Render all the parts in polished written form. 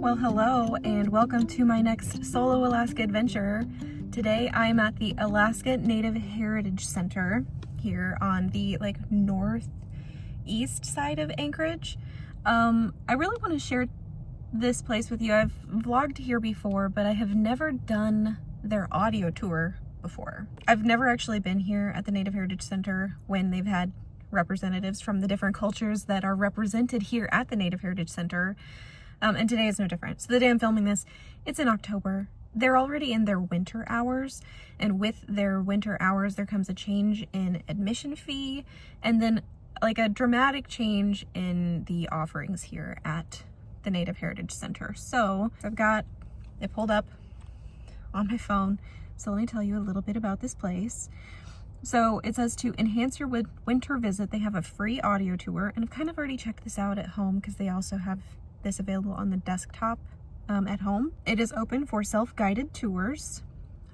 Well, hello and welcome to my next solo Alaska adventure. Today I'm at the Alaska Native Heritage Center here on the northeast side of Anchorage. I really want to share this place with you. I've vlogged here before, but I have never done their audio tour before. I've never actually been here at the Native Heritage Center when they've had representatives from the different cultures that are represented here at the Native Heritage Center. And today is no different. So the day I'm filming this, it's in October. They're already in their winter hours, and with their winter hours there comes a change in admission fee and then like a dramatic change in the offerings here at the Native Heritage Center. So I've got it pulled up on my phone. So let me tell you a little bit about this place. So it says to enhance your winter visit, they have a free audio tour, and I've kind of already checked this out at home because they also have this available on the desktop at home. It is open for self-guided tours.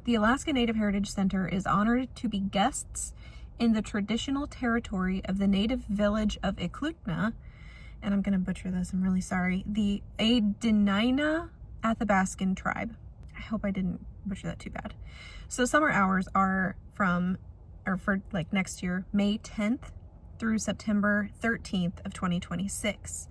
The Alaska Native Heritage Center is honored to be guests in the traditional territory of the native village of Eklutna, and I'm going to butcher this, I'm really sorry, the Adenina Athabaskan tribe. I hope I didn't butcher that too bad. So summer hours are for next year, May 10th through September 13th of 2026.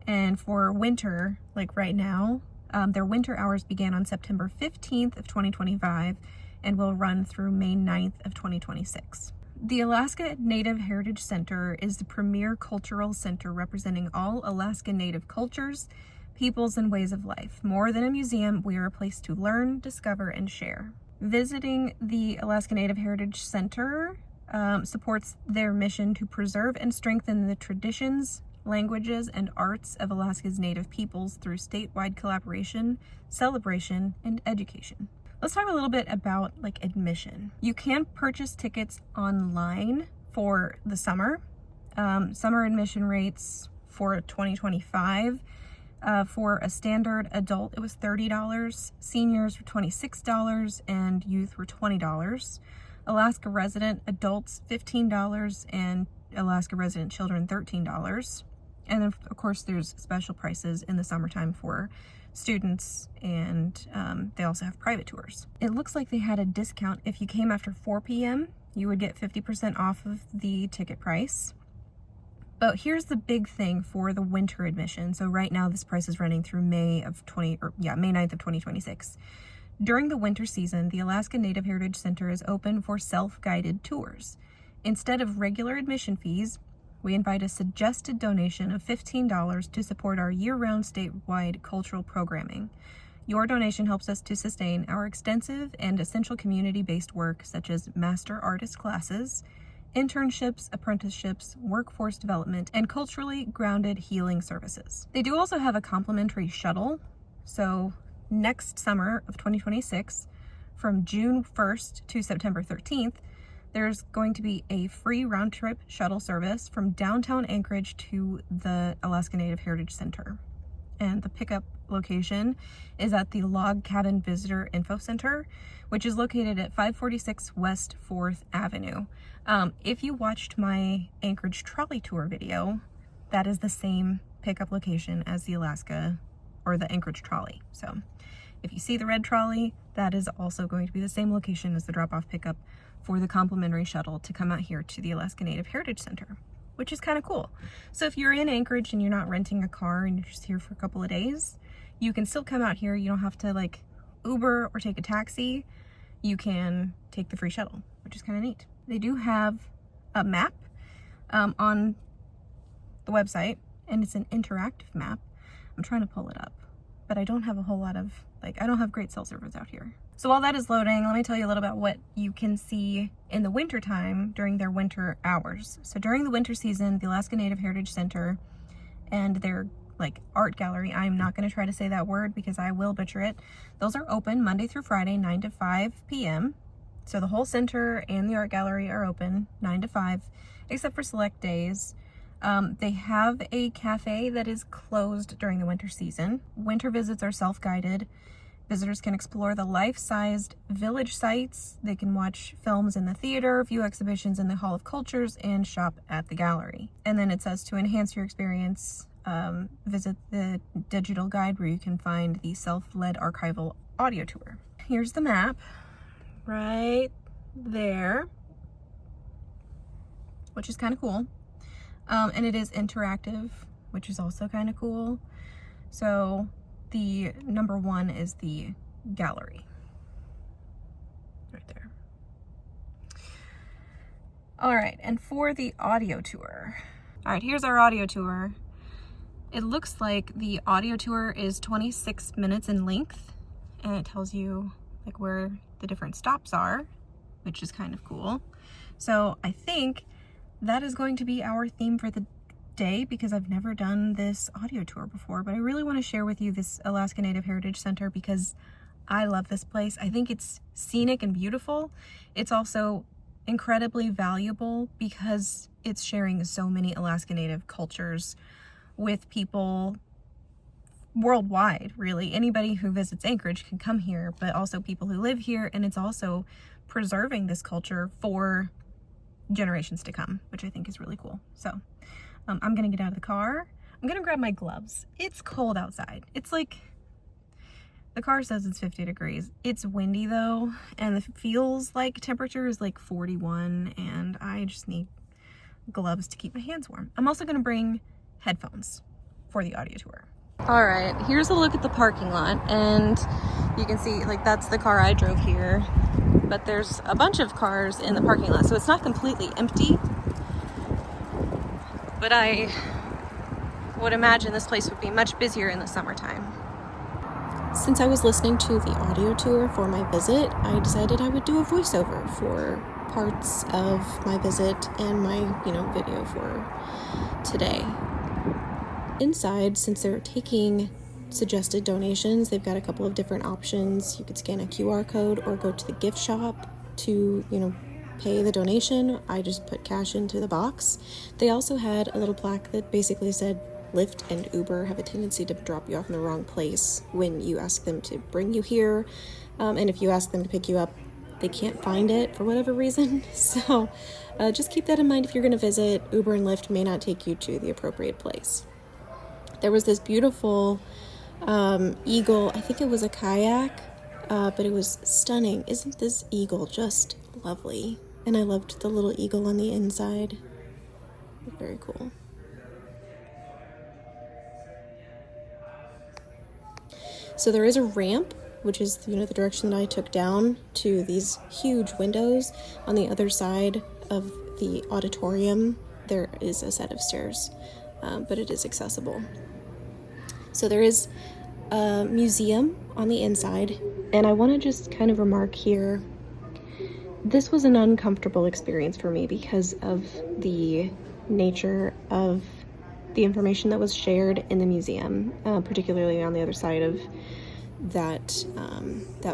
And for winter, like right now, their winter hours began on September 15th of 2025 and will run through May 9th of 2026. The Alaska Native Heritage Center is the premier cultural center representing all Alaska Native cultures, peoples, and ways of life. More than a museum, we are a place to learn, discover, and share. Visiting the Alaska Native Heritage Center supports their mission to preserve and strengthen the traditions, languages, and arts of Alaska's Native peoples through statewide collaboration, celebration, and education. Let's talk a little bit about admission. You can purchase tickets online for the summer. Summer admission rates for 2025. For a standard adult, it was $30, seniors were $26, and youth were $20. Alaska resident adults, $15, and Alaska resident children, $13. And then, of course, there's special prices in the summertime for students, and they also have private tours. It looks like they had a discount. If you came after 4 p.m., you would get 50% off of the ticket price. But here's the big thing for the winter admission. So right now, this price is running through May 9th of 2026. During the winter season, the Alaska Native Heritage Center is open for self-guided tours. Instead of regular admission fees, we invite a suggested donation of $15 to support our year-round statewide cultural programming. Your donation helps us to sustain our extensive and essential community-based work such as master artist classes, internships, apprenticeships, workforce development, and culturally grounded healing services. They do also have a complimentary shuttle. So next summer of 2026, from June 1st to September 13th, there's going to be a free round-trip shuttle service from downtown Anchorage to the Alaska Native Heritage Center. And the pickup location is at the Log Cabin Visitor Info Center, which is located at 546 West 4th Avenue. If you watched my Anchorage trolley tour video, that is the same pickup location as the Anchorage trolley. So if you see the red trolley, that is also going to be the same location as the drop-off pickup for the complimentary shuttle to come out here to the Alaska Native Heritage Center, which is kind of cool. So if you're in Anchorage and you're not renting a car and you're just here for a couple of days, you can still come out here. You don't have to Uber or take a taxi. You can take the free shuttle, which is kind of neat. They do have a map on the website, and it's an interactive map. I'm trying to pull it up, but I don't have a whole lot of, I don't have great cell service out here. So while that is loading, let me tell you a little about what you can see in the winter time during their winter hours. So during the winter season, the Alaska Native Heritage Center and their art gallery, I'm not going to try to say that word because I will butcher it. Those are open Monday through Friday, 9 to 5 p.m. So the whole center and the art gallery are open 9 to 5, except for select days. They have a cafe that is closed during the winter season. Winter visits are self-guided. Visitors can explore the life-sized village sites. They can watch films in the theater, view exhibitions in the Hall of Cultures, and shop at the gallery. And then it says to enhance your experience, visit the digital guide where you can find the self-led archival audio tour. Here's the map right there, which is kind of cool. And it is interactive, which is also kind of cool. So the number 1 is the gallery right there. All right, and for the audio tour. All right, here's our audio tour. It looks like the audio tour is 26 minutes in length, and it tells you like where the different stops are, which is kind of cool. So I think that is going to be our theme for the day, because I've never done this audio tour before, but I really want to share with you this Alaska Native Heritage Center because I love this place. I think it's scenic and beautiful. It's also incredibly valuable because it's sharing so many Alaska Native cultures with people worldwide, really. Anybody who visits Anchorage can come here, but also people who live here, and it's also preserving this culture for generations to come, which I think is really cool. So I'm gonna get out of the car. I'm gonna grab my gloves. It's cold outside. It's like, the car says it's 50 degrees. It's windy though, and it feels like temperature is like 41, and I just need gloves to keep my hands warm. I'm also gonna bring headphones for the audio tour. All right, here's a look at the parking lot, and you can see like that's the car I drove here, but there's a bunch of cars in the parking lot, so it's not completely empty. But I would imagine this place would be much busier in the summertime. Since I was listening to the audio tour for my visit, I decided I would do a voiceover for parts of my visit and my, video for today. Inside, since they're taking suggested donations, they've got a couple of different options. You could scan a QR code or go to the gift shop to, pay the donation. I just put cash into the box. They also had a little plaque that basically said Lyft and Uber have a tendency to drop you off in the wrong place when you ask them to bring you here. And if you ask them to pick you up, they can't find it for whatever reason. So just keep that in mind if you're going to visit. Uber and Lyft may not take you to the appropriate place. There was this beautiful eagle. I think it was a kayak, but it was stunning. Isn't this eagle just lovely? And I loved the little eagle on the inside. Very cool. So there is a ramp, which is, the direction that I took down to these huge windows. On the other side of the auditorium, there is a set of stairs, but it is accessible. So there is a museum on the inside, and I want to just kind of remark here, this was an uncomfortable experience for me because of the nature of the information that was shared in the museum, particularly on the other side of that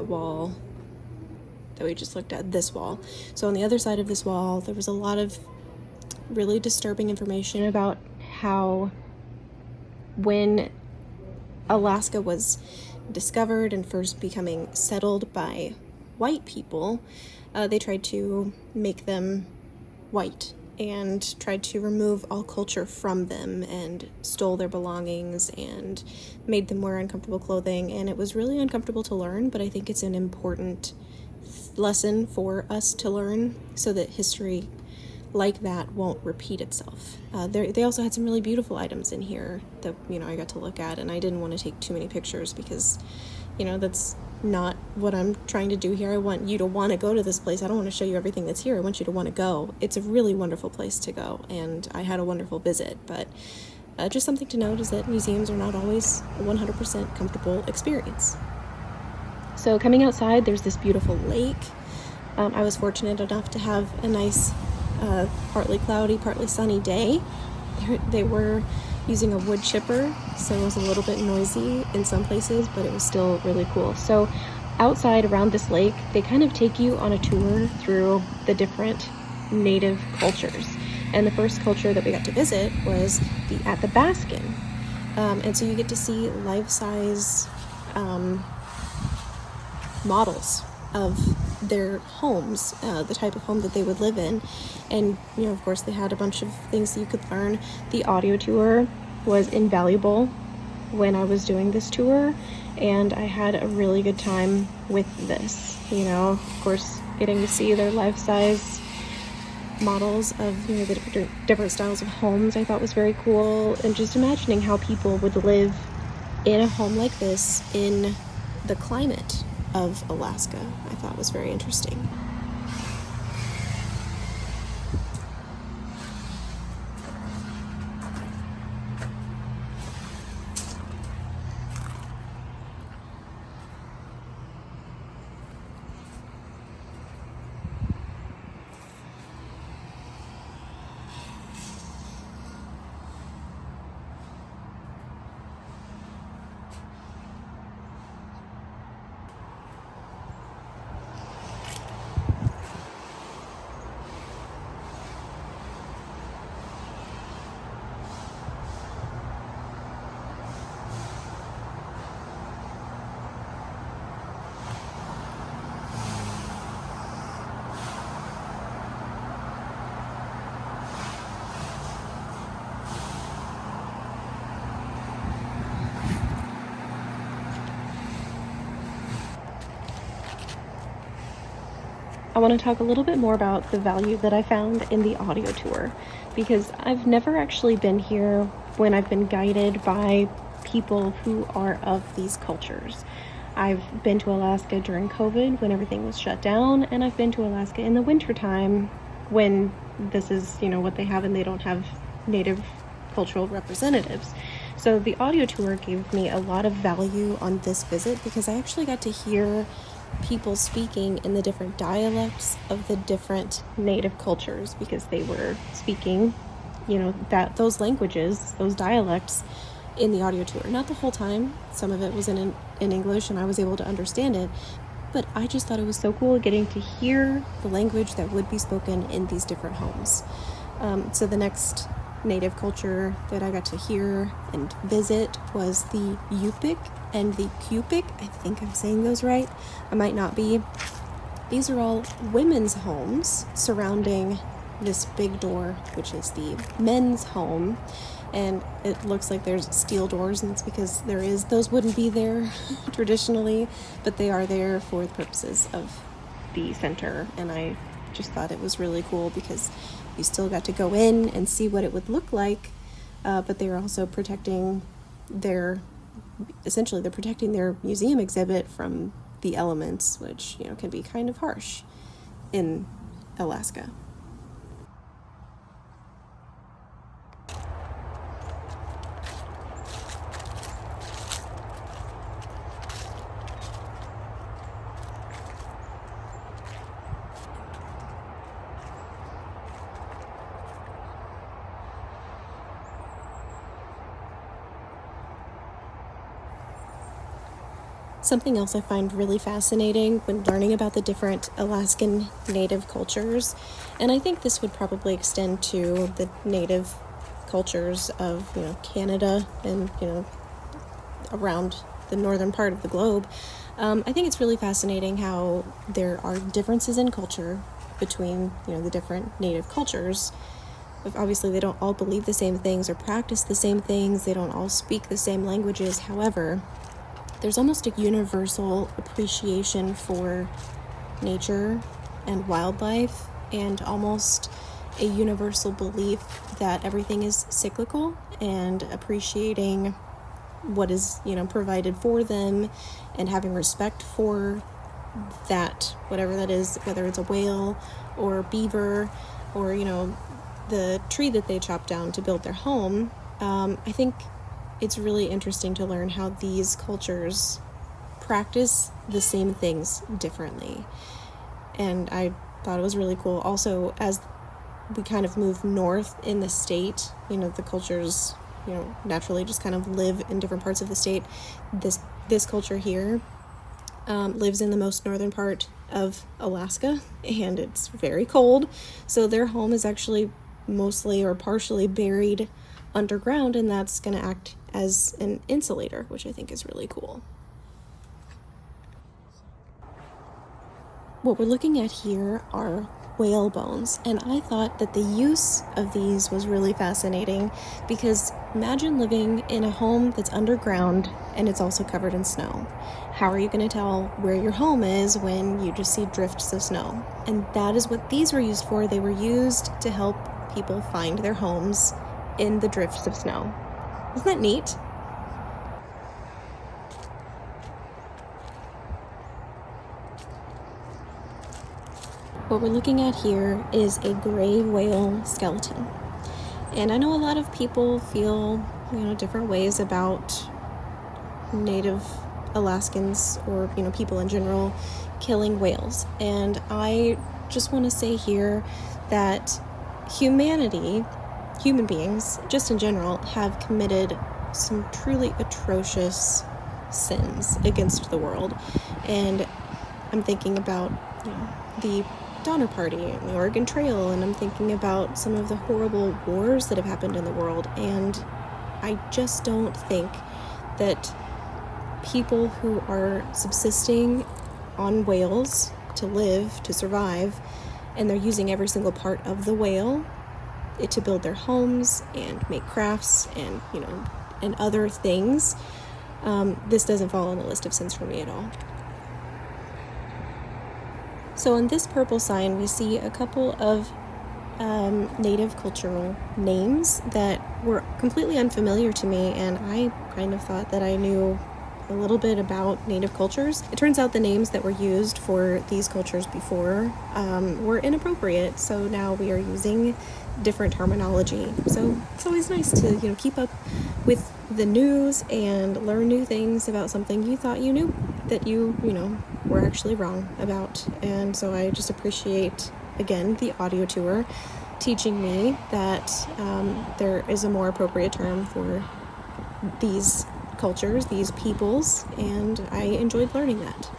wall that we just looked at, this wall. So on the other side of this wall, there was a lot of really disturbing information about how when Alaska was discovered and first becoming settled by white people, they tried to make them white and tried to remove all culture from them and stole their belongings and made them wear uncomfortable clothing. And it was really uncomfortable to learn, but I think it's an important lesson for us to learn so that history like that won't repeat itself. They also had some really beautiful items in here that, I got to look at, and I didn't want to take too many pictures because, that's not what I'm trying to do here. I want you to want to go to this place. I don't want to show you everything that's here. I want you to want to go. It's a really wonderful place to go, and I had a wonderful visit, but just something to note is that museums are not always a 100% comfortable experience. So coming outside, there's this beautiful lake. I was fortunate enough to have a nice partly cloudy, partly sunny day. They were using a wood chipper, so it was a little bit noisy in some places, but it was still really cool. So outside around this lake, they kind of take you on a tour through the different native cultures. And the first culture that we got to visit was the Athabaskan. And so you get to see life-size models of their homes, the type of home that they would live in. And, of course, they had a bunch of things that you could learn. The audio tour was invaluable when I was doing this tour, and I had a really good time with this. You know, of course, getting to see their life-size models of, you know, the different styles of homes I thought was very cool, and just imagining how people would live in a home like this in the climate of Alaska, I thought was very interesting. I want to talk a little bit more about the value that I found in the audio tour, because I've never actually been here when I've been guided by people who are of these cultures. I've been to Alaska during COVID when everything was shut down, and I've been to Alaska in the wintertime when this is, you know, what they have and they don't have native cultural representatives. So the audio tour gave me a lot of value on this visit because I actually got to hear people speaking in the different dialects of the different native cultures, because they were speaking, you know, those languages, those dialects in the audio tour. Not the whole time. Some of it was in English and I was able to understand it, but I just thought it was so cool getting to hear the language that would be spoken in these different homes. So the next native culture that I got to hear and visit was the Yupik and the Cupik. I think I'm saying those right. I might not be. These are all women's homes surrounding this big door, which is the men's home. And it looks like there's steel doors, and it's because those wouldn't be there traditionally, but they are there for the purposes of the center. And I just thought it was really cool because you still got to go in and see what it would look like, but they are also protecting they're protecting their museum exhibit from the elements, which, you know, can be kind of harsh in Alaska. Something else I find really fascinating when learning about the different Alaskan native cultures, and I think this would probably extend to the native cultures of, you know, Canada and, you know, around the northern part of the globe. I think it's really fascinating how there are differences in culture between, you know, the different native cultures. Obviously, they don't all believe the same things or practice the same things. They don't all speak the same languages. However, there's almost a universal appreciation for nature and wildlife, and almost a universal belief that everything is cyclical, and appreciating what is, you know, provided for them, and having respect for that, whatever that is, whether it's a whale or a beaver or, you know, the tree that they chop down to build their home. I think it's really interesting to learn how these cultures practice the same things differently. And I thought it was really cool. Also, as we kind of move north in the state, you know, the cultures, you know, naturally just kind of live in different parts of the state. This culture here lives in the most northern part of Alaska, and it's very cold. So their home is actually mostly or partially buried underground, and that's going to act as an insulator, which I think is really cool. What we're looking at here are whale bones, and I thought that the use of these was really fascinating because imagine living in a home that's underground and it's also covered in snow. How are you going to tell where your home is when you just see drifts of snow? And that is what these were used for. They were used to help people find their homes in the drifts of snow. Isn't that neat? What we're looking at here is a gray whale skeleton. And I know a lot of people feel, different ways about Native Alaskans or, people in general killing whales. And I just want to say here that human beings, just in general, have committed some truly atrocious sins against the world. And I'm thinking about, the Donner Party and the Oregon Trail, and I'm thinking about some of the horrible wars that have happened in the world, and I just don't think that people who are subsisting on whales to live, to survive, and they're using every single part of the whale to build their homes and make crafts and, and other things, this doesn't fall on the list of sins for me at all. So on this purple sign, we see a couple of native cultural names that were completely unfamiliar to me, and I kind of thought that I knew a little bit about native cultures. It turns out the names that were used for these cultures before were inappropriate, so now we are using different terminology. So it's always nice to keep up with the news and learn new things about something you thought you knew that you were actually wrong about. And so I just appreciate, again, the audio tour teaching me that there is a more appropriate term for these cultures, these peoples, and I enjoyed learning that.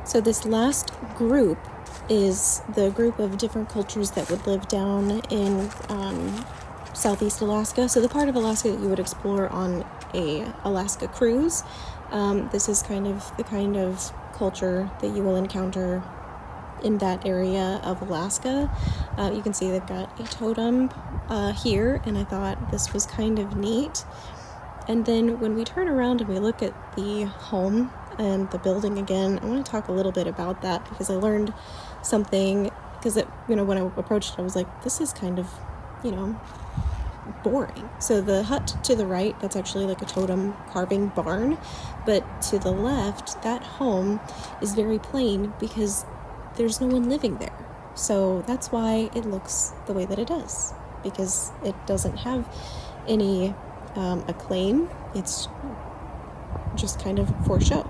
So this last group is the group of different cultures that would live down in Southeast Alaska. So the part of Alaska that you would explore on a Alaska cruise. This is kind of the kind of culture that you will encounter in that area of Alaska. You can see they've got a totem here, and I thought this was kind of neat. And then when we turn around and we look at the home and the building again, I want to talk a little bit about that because I learned something, because when I approached it, I was like, this is kind of, boring. So the hut to the right, that's actually like a totem carving barn, but to the left, that home is very plain because there's no one living there. So that's why it looks the way that it does, because it doesn't have any acclaim. It's just kind of for show.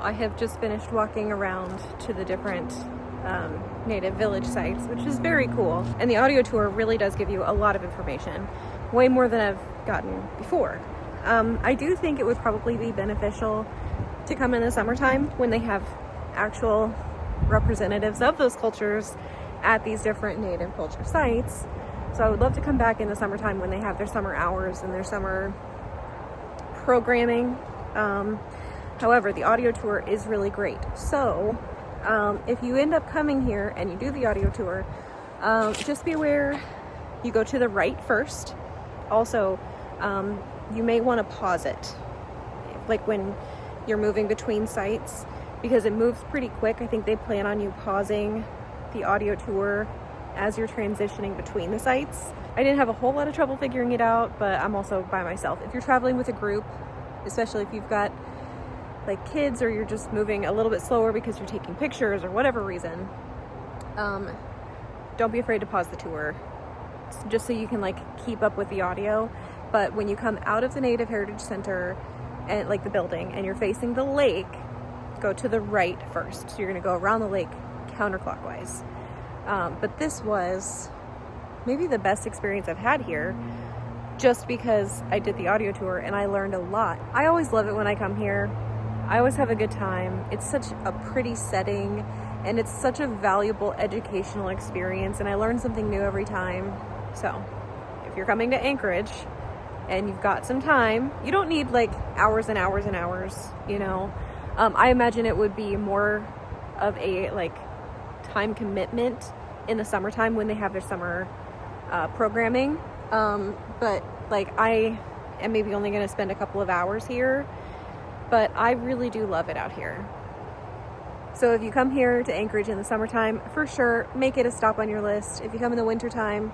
I have just finished walking around to the different native village sites, which is very cool. And the audio tour really does give you a lot of information, way more than I've gotten before. I do think it would probably be beneficial to come in the summertime when they have actual representatives of those cultures at these different native culture sites. So I would love to come back in the summertime when they have their summer hours and their summer programming. However, the audio tour is really great. So if you end up coming here and you do the audio tour, just be aware you go to the right first. Also, you may want to pause it, like when you're moving between sites, because it moves pretty quick. I think they plan on you pausing the audio tour as you're transitioning between the sites. I didn't have a whole lot of trouble figuring it out, but I'm also by myself. If you're traveling with a group, especially if you've got like kids or you're just moving a little bit slower because you're taking pictures or whatever reason, don't be afraid to pause the tour, just so you can like keep up with the audio. But when you come out of the Native Heritage Center and like the building and you're facing the lake, go to the right first. So you're gonna go around the lake counterclockwise. But this was maybe the best experience I've had here, just because I did the audio tour and I learned a lot. I always love it when I come here. I always have a good time. It's such a pretty setting and it's such a valuable educational experience, and I learn something new every time. So if you're coming to Anchorage and you've got some time, you don't need like hours and hours and hours, you know. I imagine it would be more of a like time commitment in the summertime when they have their summer programming. But like I am maybe only going to spend a couple of hours here, but I really do love it out here. So if you come here to Anchorage in the summertime, for sure, make it a stop on your list. If you come in the wintertime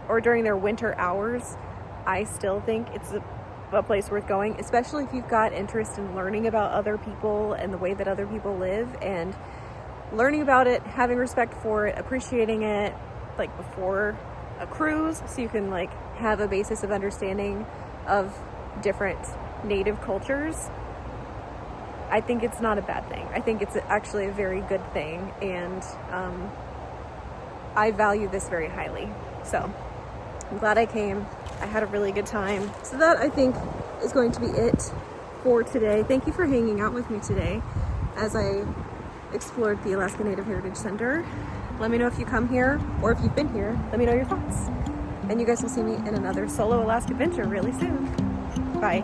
or during their winter hours, I still think it's a place worth going, especially if you've got interest in learning about other people and the way that other people live, and learning about it, having respect for it, appreciating it like before a cruise, so you can like have a basis of understanding of different native cultures. I think it's not a bad thing. I think it's actually a very good thing, and I value this very highly. So I'm glad I came. I had a really good time. So that, I think, is going to be it for today. Thank you for hanging out with me today as I explored the Alaska Native Heritage Center. Let me know if you come here, or if you've been here, let me know your thoughts. And you guys will see me in another solo Alaska adventure really soon. Bye.